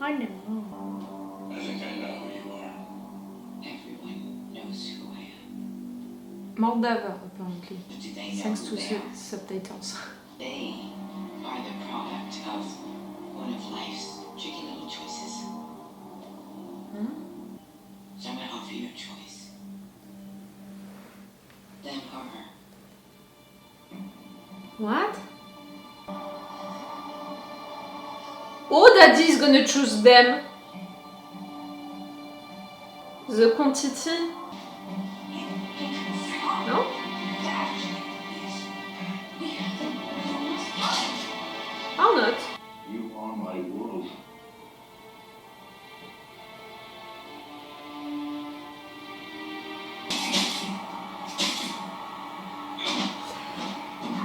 I know. I think I know who you are. Everyone knows who I am. Moldava, apparently. Thanks to the subtitles. They are the product of one of life's tricky little choices. So I'm going to offer you a choice. Them or her. What? Oh, Daddy is gonna choose them. The quantity. No? Or not? You are my world.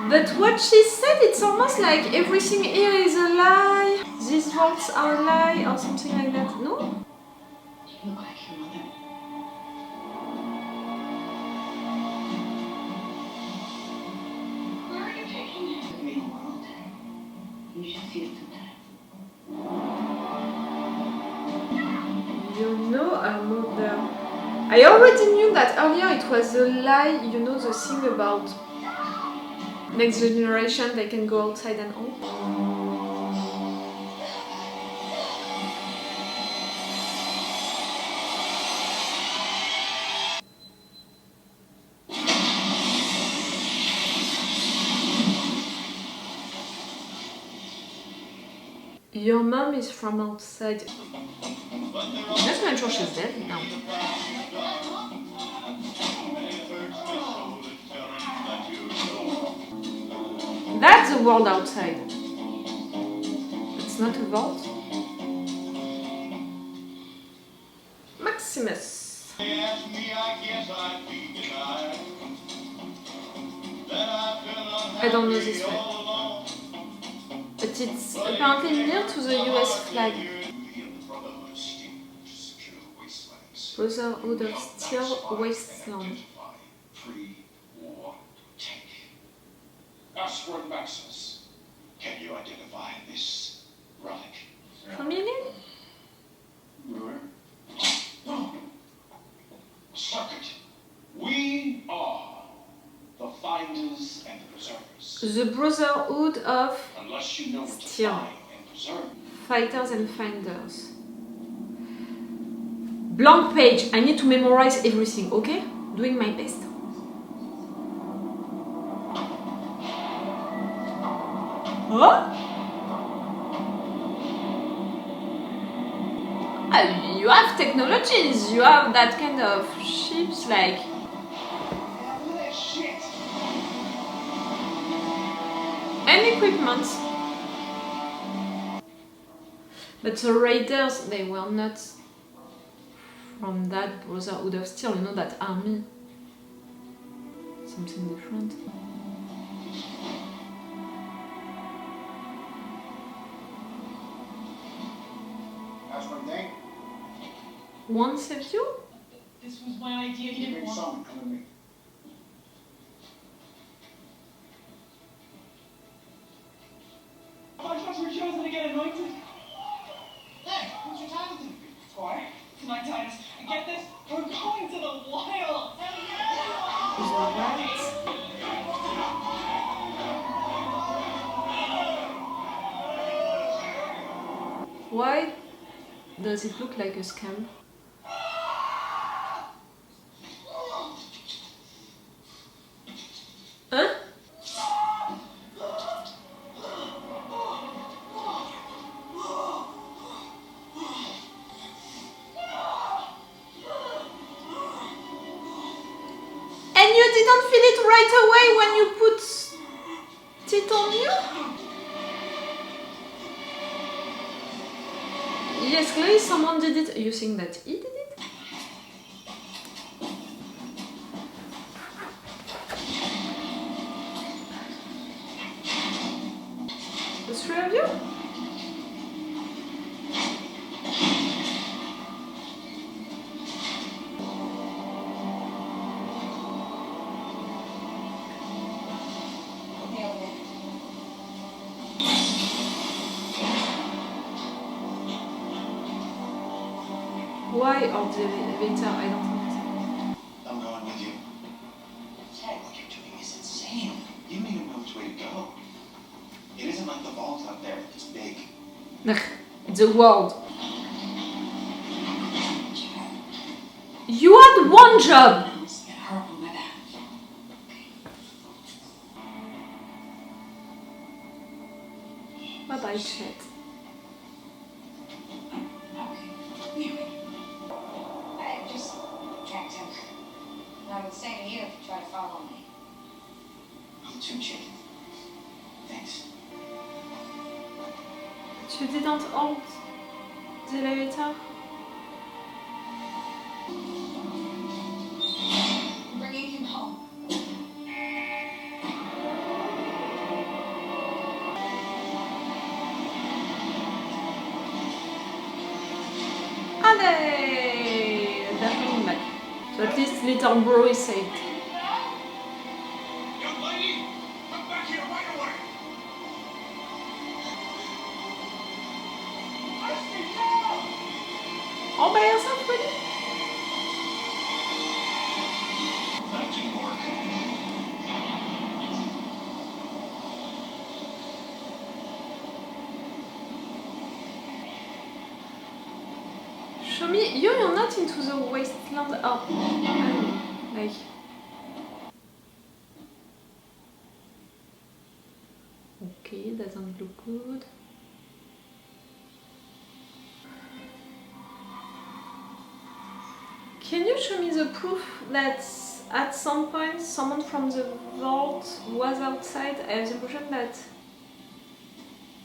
But what she said, it's almost like everything here is a lie. These vaults are a lie or something like that. No? You look like your mother. Where are you taking me? The real world. You should see it sometime. You know I'm not there. I already knew that earlier it was a lie, you know, the thing about next generation, they can go outside and all. Your mom is from outside. Just make sure she's dead now. That's the world outside. It's not a vault. Maximus. I don't know this one. But it's apparently near to the US flag. Brotherhood of Steel Wasteland. Asteroid Maximus. Can you identify this relic? Familiar? Circuit. We are the finders and the preservers. The Brotherhood of Unless you know what to Steel. find and preserve. Fighters and Finders. Blank page. I need to memorize everything, okay? Doing my best. Huh? You have technologies, you have that kind of ships like... and equipment. But the raiders, they were not from that Brotherhood of Steel, you know, that army. Something different. That's one thing. One saved you? This was my idea. You didn't want. Come with me. I thought you were chosen to get anointed. Hey, who's your title? Squire? It's my Titus. And get this, we're going to the wild. Is that right? Why does it look like a scam? Huh? And you didn't feel it right away when you put it on you? Yes, clearly someone did it. You think that he did it? The three of you? Why or the elevator? I don't understand. I'm going with you. Ted, what you're doing is insane. You don't even know which way to go. It isn't like the vault up there. It's big. It's a world. You had one job! Get her on my back. Bye bye, chat. Okay. I just tracked him. And I would say to you if you try to follow me. I'm too chicken. Thanks. You didn't hold the elevator? I'm bringing him home. Allez! They're coming back. So at least little bro is saved. Young lady, come back here right away. All by yourself, really? That didn't work. Show me, you're not into the wasteland. Oh, I don't know. Like. Okay, doesn't look good. Can you show me the proof that at some point someone from the vault was outside? I have the impression that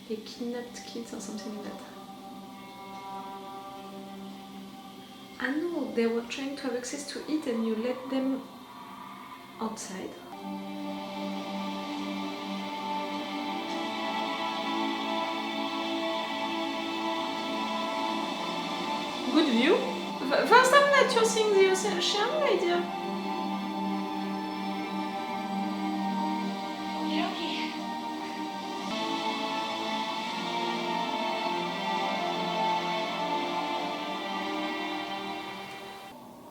they kidnapped kids or something like that. I know, they were trying to have access to it and you let them outside. Good view. First time that you're seeing the ocean, idea. Okay.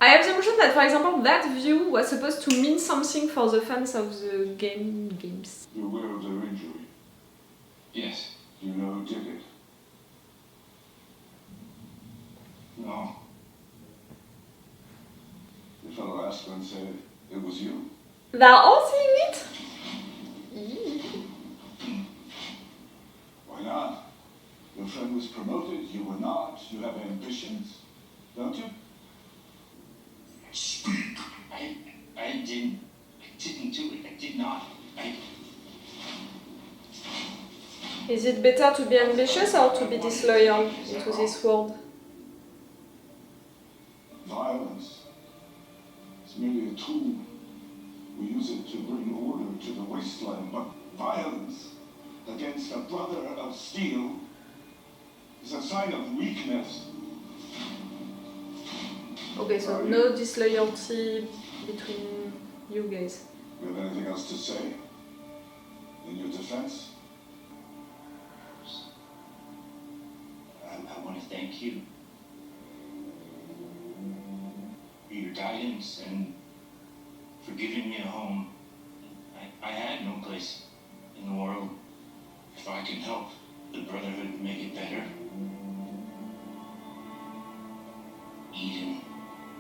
I have the impression that, for example, that view was supposed to mean something for the fans of the games. You're aware of their injury? Yes. You know who did it? No. The fellow asked and said it was you. They're all seeing it? Why not? Your friend was promoted, you were not. You have ambitions, don't you? Speak. I didn't do it. I did not. Is it better to be ambitious or to be disloyal into this world? Violence is merely a tool. We use it to bring order to the wasteland, but violence against a brother of steel is a sign of weakness. Okay, so no disloyalty between you guys. You have anything else to say in your defense? I want to thank you for your guidance and for giving me a home. I had no place in the world. If I can help the Brotherhood make it better, Eden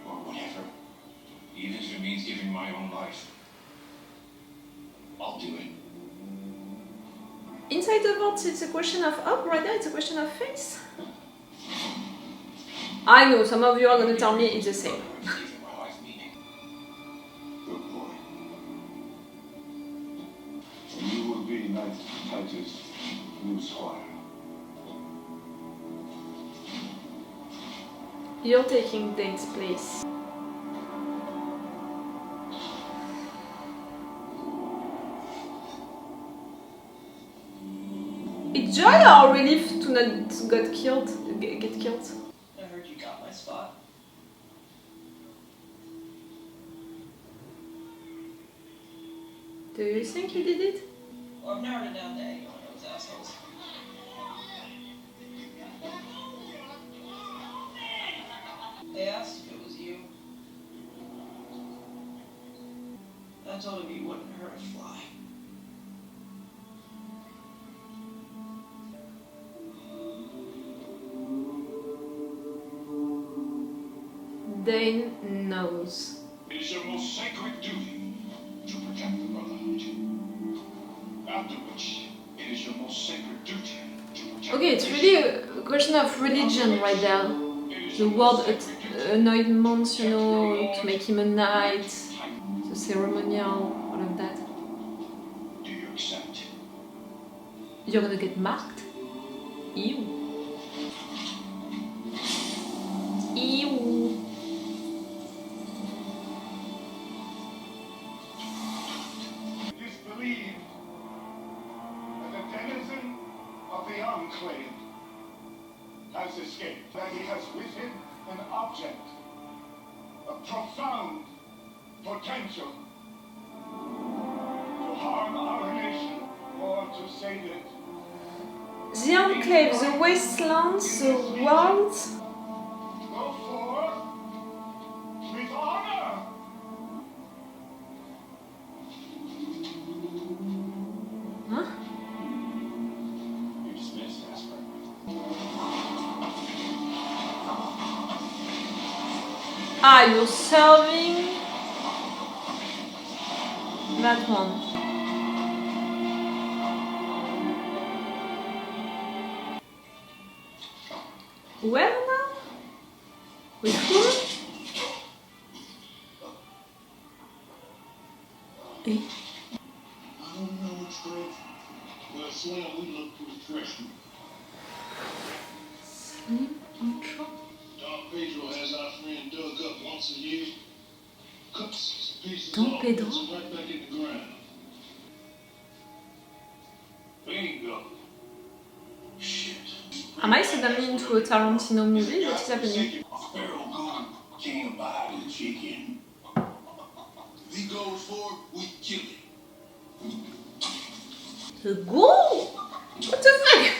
or whatever, even if it means giving my own life, I'll do it. Inside the vault, it's a question of hope, right now it's a question of faith. I know, some of you are gonna tell me it's the same. Giving my life meaning. Good boy. And you will be Knight Titus, new squire. You're taking Dane's place. It's joy or relief to not get killed? I heard you got my spot. Do you think you did it? Well, I've narrowed it down to any one of those assholes. I told him he wouldn't hurt a fly. Dane knows. It is your most sacred duty to protect the Brotherhood. After which, it is your most sacred duty to protect Okay, it's really a question of religion right there. The word anointment, you know, to make him a knight, the ceremonial, all of that. Do you accept? You're gonna get marked? Ew. Ew. It is believed that a denizen of the Enclave has escaped, that he has with him an object of profound potential to harm our nation or to save it. The Enclave, the Wastelands, the world. Go forth with honor. Huh? You're dismissed, Asper. Ah, you're serving that one. Where now? With who? Eh? I don't know what's great. But I swear we look pretty fresh. Sleep on top. Don Pedro has our friend dug up once a year. Cuts some pieces Don off, Pedro? puts them right back in the ground. Bingo. Shit. Am I suddenly into a Tarantino movie? What is happening? Pharaoh gone. Can't buy the chicken. If he goes for it, we kill him. The ghoul? What the fuck?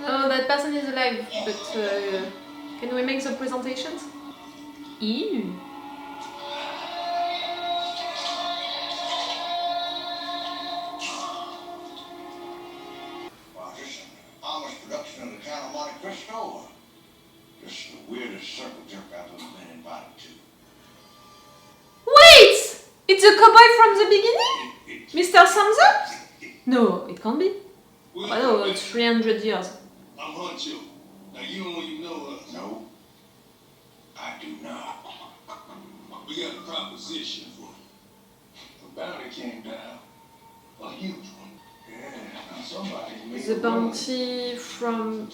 Oh, that person is alive, but can we make the presentations? Ew. Wow, just an Amish production of the town of Monte Cristo, or just the weirdest circle jerk I've ever been invited to. Wait! It's a cowboy from the beginning? Mr. Thumbs Up? No, it can't be. Oh no, it's 300 years. I'm Huncho. Now you don't even know us. No, I do not. We got a proposition for you. The bounty came down. A huge one. Yeah, now somebody made The a bounty from... run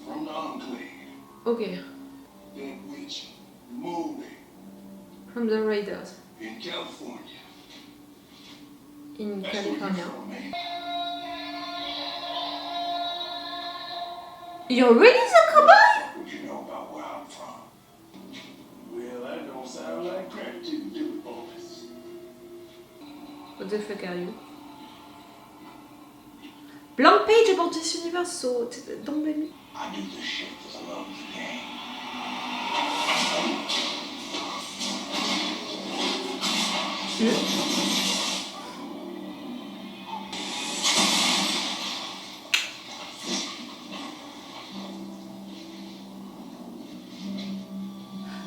from the Enclave. Okay, Dead witch, Moob, from the Raiders in California. in That's where you California. from, man. You're really the cowboy? What you know about where I'm from? Well, that don't sound like gratitude, do it, boys? What the fuck are you? Blank page about this universe, so don't blame me. I do this shit for the love of the game.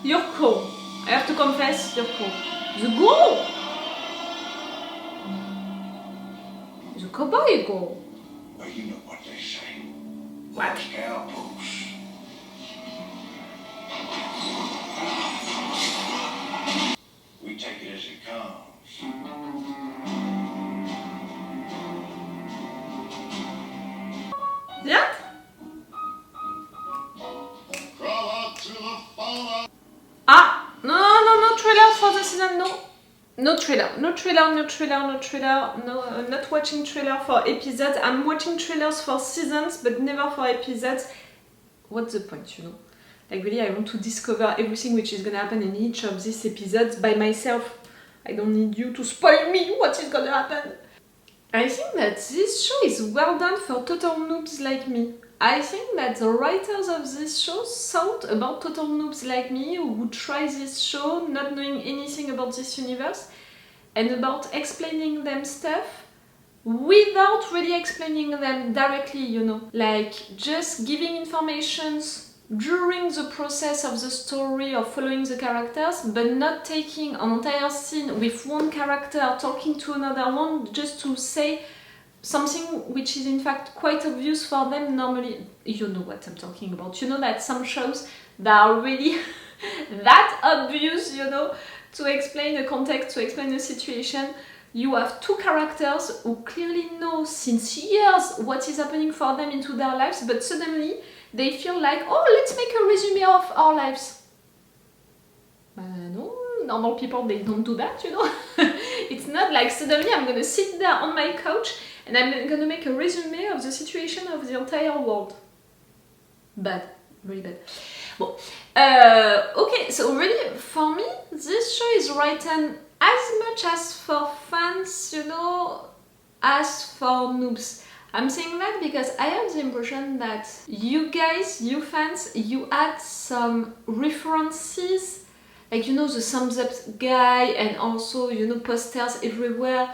You're cool. I have to confess, you're cool. The ghoul! The cowboy ghoul. Well, you know what they say. What? Cowboys. We take it as it comes. That? Crawl out to the fauna. Ah! No trailer for the season, no. No trailer, no trailer, no trailer, no trailer. No, I'm not watching trailer for episodes. I'm watching trailers for seasons, but never for episodes. What's the point, you know? Like really, I want to discover everything which is gonna happen in each of these episodes by myself. I don't need you to spoil me what is gonna happen. I think that this show is well done for total noobs like me. I think that the writers of this show thought about total noobs like me who would try this show not knowing anything about this universe and about explaining them stuff without really explaining them directly, you know. Like just giving informations during the process of the story or following the characters, but not taking an entire scene with one character talking to another one just to say something which is in fact quite obvious for them normally. You know what I'm talking about. You know that some shows that are really that obvious, you know, to explain a context, to explain a situation. You have two characters who clearly know since years what is happening for them into their lives, but suddenly they feel like, oh, let's make a resume of our lives. No, normal people, they don't do that, you know. It's not like suddenly I'm gonna sit there on my couch and I'm gonna make a resume of the situation of the entire world. Bad, really bad. Well, okay, so really, for me, this show is written as much as for fans, you know, as for noobs. I'm saying that because I have the impression that you guys, you fans, you had some references, like, you know, the thumbs up guy and also, you know, posters everywhere,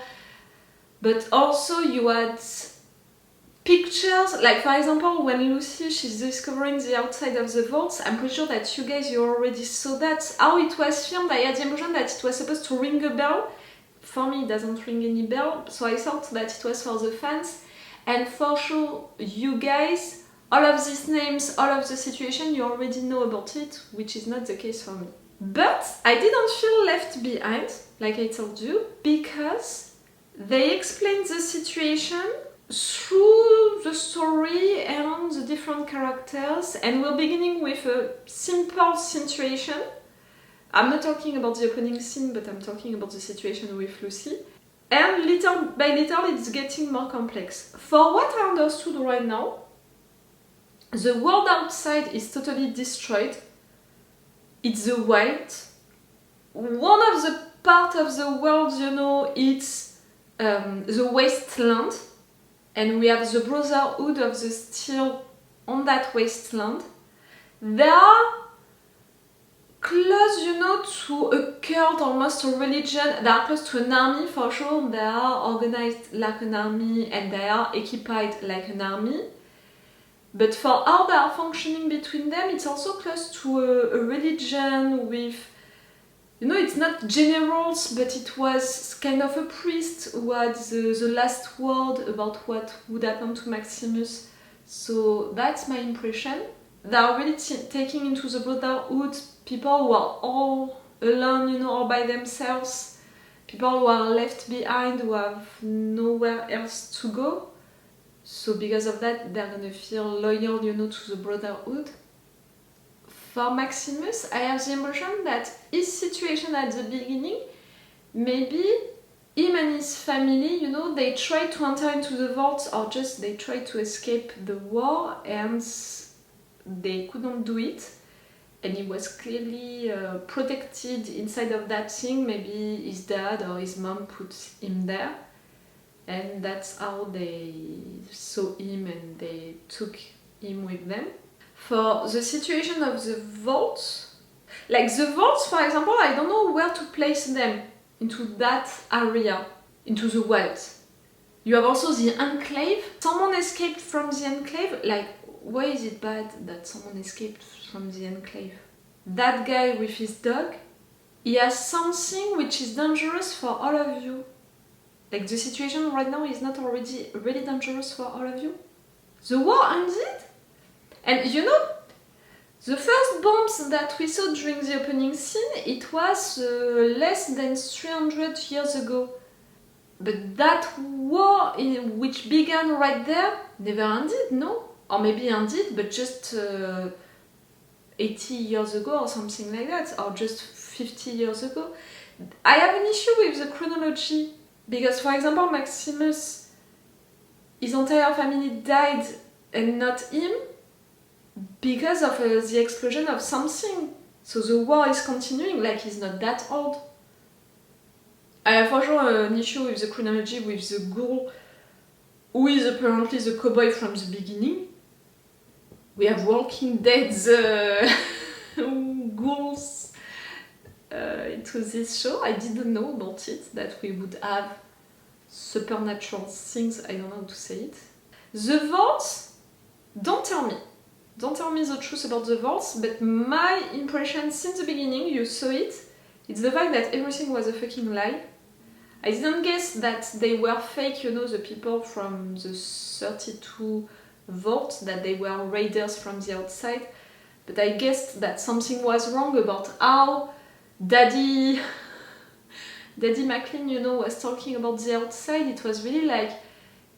but also you had pictures, like for example when Lucy, she's discovering the outside of the vaults, I'm pretty sure that you guys, you already saw that, how it was filmed. I had the impression that it was supposed to ring a bell. For me it doesn't ring any bell, so I thought that it was for the fans. And for sure, you guys, all of these names, all of the situation, you already know about it, which is not the case for me. But I didn't feel left behind, like I told you, because they explained the situation through the story and the different characters, and we're beginning with a simple situation. I'm not talking about the opening scene, but I'm talking about the situation with Lucy. And little by little it's getting more complex. For what I understood right now, the world outside is totally destroyed. It's the wild. One of the part of the world, you know, it's the wasteland. And we have the Brotherhood of the Steel on that wasteland. They are close, you know, to a cult, almost a religion. They are close to an army for sure. They are organized like an army and they are equipped like an army. But for how they are functioning between them, it's also close to a religion with, you know, it's not generals, but it was kind of a priest who had the last word about what would happen to Maximus. So that's my impression. They are really taking into the Brotherhood people who are all alone, you know, all by themselves. People who are left behind, who have nowhere else to go. So because of that, they're gonna feel loyal, you know, to the Brotherhood. For Maximus, I have the impression that his situation at the beginning, maybe him and his family, you know, they tried to enter into the vaults or just they tried to escape the war and they couldn't do it. And he was clearly protected inside of that thing. Maybe his dad or his mom put him there. And that's how they saw him and they took him with them. For the situation of the vaults, like the vaults, for example, I don't know where to place them into that area, into the wilds. You have also the enclave. Someone escaped from the enclave. Like, why is it bad that someone escaped from the enclave? That guy with his dog, he has something which is dangerous for all of you. Like the situation right now is not already really dangerous for all of you. The war ended, and you know, the first bombs that we saw during the opening scene, it was less than 300 years ago. But that war which began right there never ended, no? Or maybe ended, but just 80 years ago or something like that, or just 50 years ago. I have an issue with the chronology, because for example Maximus, his entire family died and not him, because of the explosion of something. So the war is continuing, like he's not that old. I have for sure an issue with the chronology with the ghoul, who is apparently the cowboy from the beginning. We have Walking Dead's ghouls into this show. I didn't know about it, that we would have supernatural things, I don't know how to say it. The vaults, don't tell me the truth about the vaults, but my impression since the beginning, you saw it, it's the fact that everything was a fucking lie. I didn't guess that they were fake, you know, the people from the 32 vault, that they were raiders from the outside, but I guessed that something was wrong about how Daddy McLean, you know, was talking about the outside. It was really like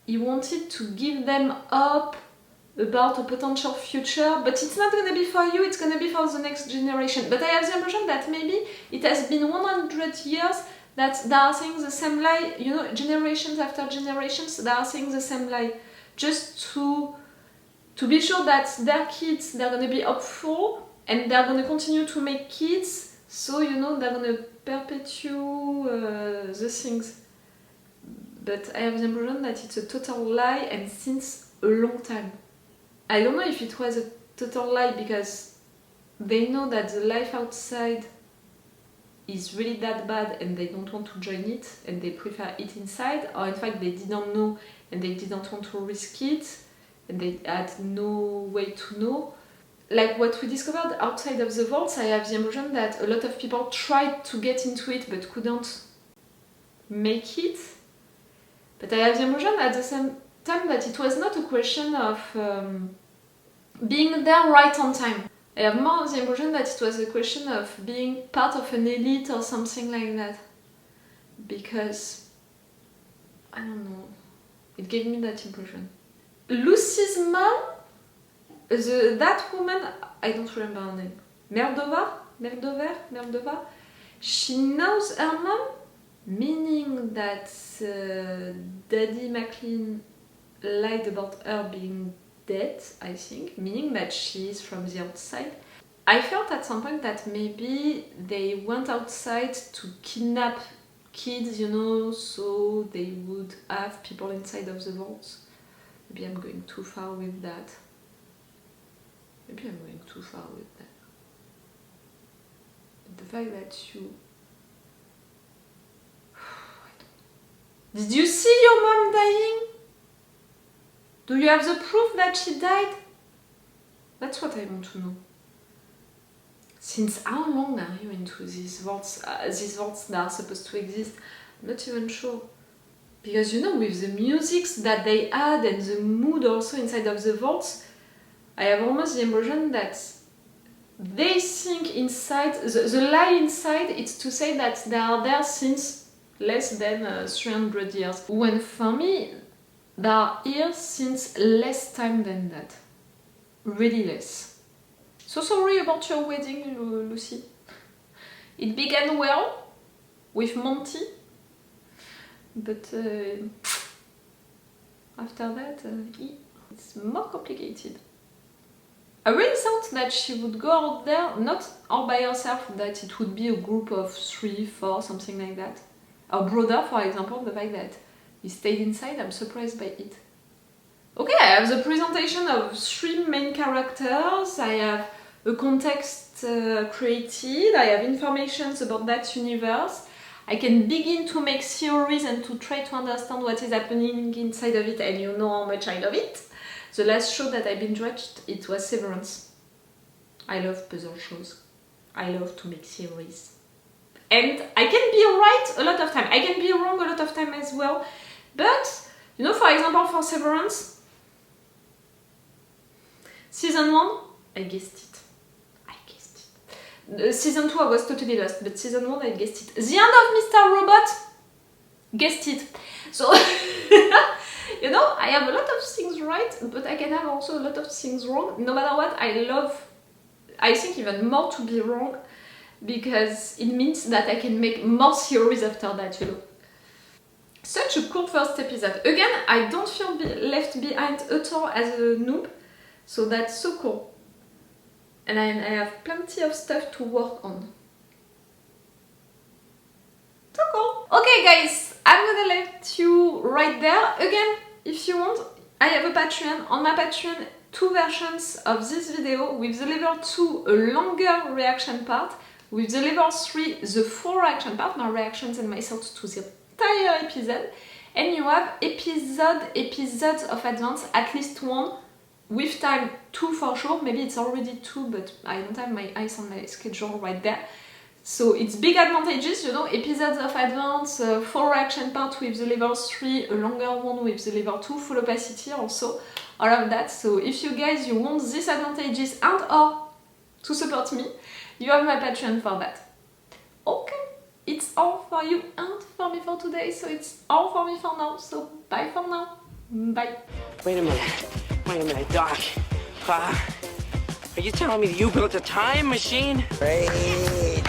he wanted to give them up about a potential future, but it's not gonna be for you, it's gonna be for the next generation. But I have the impression that maybe it has been 100 years that they are saying the same lie, you know, generations after generations, they are saying the same lie, just to be sure that their kids, they're gonna be hopeful, and they're gonna continue to make kids, so, you know, they're gonna perpetuate the things. But I have the impression that it's a total lie, and since a long time. I don't know if it was a total lie because they know that the life outside is really that bad and they don't want to join it and they prefer it inside, or in fact they didn't know and they didn't want to risk it and they had no way to know. Like what we discovered outside of the vaults, I have the impression that a lot of people tried to get into it but couldn't make it. But I have the impression at the same time that it was not a question of being there right on time. I have more the impression that it was a question of being part of an elite or something like that. Because, I don't know, it gave me that impression. Lucy's mom, that woman, I don't remember her name, Merdover, she knows her mom, meaning that Daddy McLean lied about her being dead, I think, meaning that she is from the outside. I felt at some point that maybe they went outside to kidnap kids, you know, so they would have people inside of the vaults. Maybe I'm going too far with that. But the fact that you... Did you see your mom dying? Do you have the proof that she died? That's what I want to know. Since how long are you into these vaults that are supposed to exist? I'm not even sure. Because, you know, with the music that they add and the mood also inside of the vaults, I have almost the impression that they think inside, the lie inside, it's to say that they are there since less than 300 years. When for me, they are here since less time than that. Really less. So sorry about your wedding, Lucy. It began well, with Monty, but after that, it's more complicated. I really thought that she would go out there, not all by herself, that it would be a group of 3, 4, something like that. Her brother, for example, the fact that he stayed inside, I'm surprised by it. Okay, I have the presentation of 3 main characters, I have a context created, I have information about that universe, I can begin to make theories and to try to understand what is happening inside of it, and you know how much I love it. The last show that I binge-watched, it was Severance. I love puzzle shows. I love to make theories. And I can be right a lot of time. I can be wrong a lot of time as well. But, you know, for example, for Severance, Season 1, I guessed it. Season 2, I was totally lost, but Season 1, I guessed it. The end of Mr. Robot, guessed it. So, you know, I have a lot of things right, but I can have also a lot of things wrong. No matter what, I think even more to be wrong, because it means that I can make more theories after that, you know. Such a cool first episode. Again, I don't feel left behind at all as a noob, so that's so cool. and I have plenty of stuff to work on. So cool! Okay guys, I'm gonna let you right there. Again, if you want, I have a Patreon. On my Patreon, 2 versions of this video with the level 2 a longer reaction part, with the level 3 the full reaction part, my reactions and my thoughts to the entire episode, and you have episodes of advance, at least 1, with time 2 for sure, maybe it's already 2 but I don't have my eyes on my schedule right there. So it's big advantages, you know, episodes of advance, full reaction part with the level 3, a longer one with the level 2, full opacity also, all of that. So if you guys, you want these advantages and or to support me, you have my Patreon for that. Okay, it's all for you and for me for today, so it's all for me for now, so bye for now, bye. Wait a minute, Doc. Are you telling me that you built a time machine? Great.